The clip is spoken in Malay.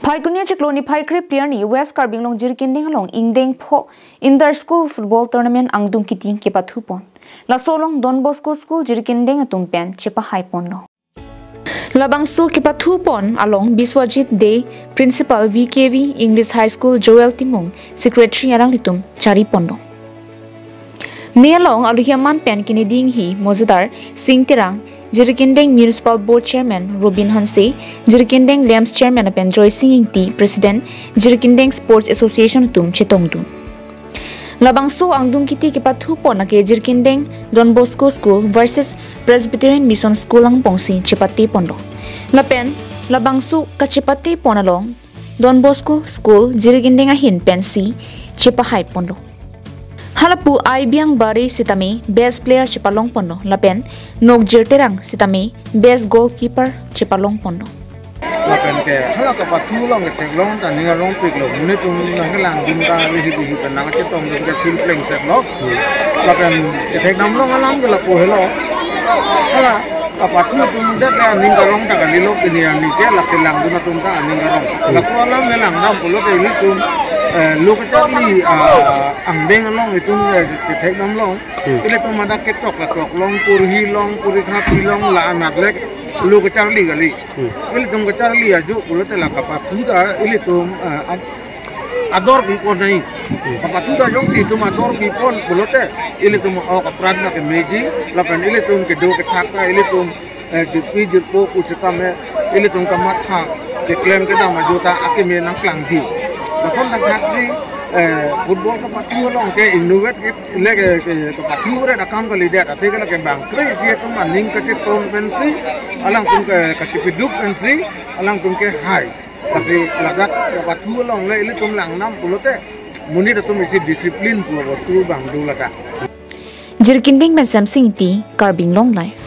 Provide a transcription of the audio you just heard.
Paikunia Chikloni Paikrip Piani West Carbinglong Jirkinding along Indeng Po Inter School Football Tournament Angdung Kiting Kepatupon. La Solong Don Bosco School Jirkinding Atumpen Chepa Haipon no. Labangsu Kepatupon along Biswajit Day Principal VKV English High School Joel Timong Secretary Alang Litum Chari Pondo. Mealong aluhiaman pen kiniding hi Mozadar Singh Tirang Jirkindeng Municipal Board Chairman Robin Hanse Jirkindeng Lambs Chairman apen Joy Singing T President Jirkindeng Sports Association tum Chetong tum Labangso angdung kiti kipathu pon ake Jirkindeng Don Bosco School versus Presbyterian Mission School ang pongsi Chepati Pondo Lapen Labangso kachepati ponalong Don Bosco School Jirkindeng ahin pensi Chepahai Pondo Halapu Aibiang Bari Sitame Best Player Chipalong Pondo Lapen Nog Jirterang Sitame Best Goalkeeper Chipalong Pondo Lapen ke halaka patulong ke long ta ninga long pik lo ni tung nang lang dim ta li hi kan nang ke tong ke sil playing set lo lapen ke nam long alam ke la po helo hala apatu tung de ta ninga long ta kan li lo ni ani ke la ke lang duna tung ta ninga long la po alam me lang nam po lo ke li tung lu ke ni ang deng long itu ke thek nam long ile tung mada ke tok la tok long purhi long puri khapi long la anak lek lu ke Charlie kali ili tum ke Charlie aju pulo tela kapatuda ili tum ador pipon nai kapatuda jong si tum ador pipon pulo te ili tum kapradna ke meji lapan ili tum ke do ke thaka ili tum jupi jupo usitame ili tum kamatha ke claim ke dama juta akime nang klangji lapan tang hakji football ka patu long ke innovate ke lege ke patu re nakam ka lidat ate ke ke bang kre ye tum aning ka ke ton pensi alang tum ke piduk pensi alang tum ke hai tapi lagat ka patu long le ile tum lang nam pulote muni da tum isi disiplin pu wastu bang du lata Jirkinding men Samsing T Carbing Long Life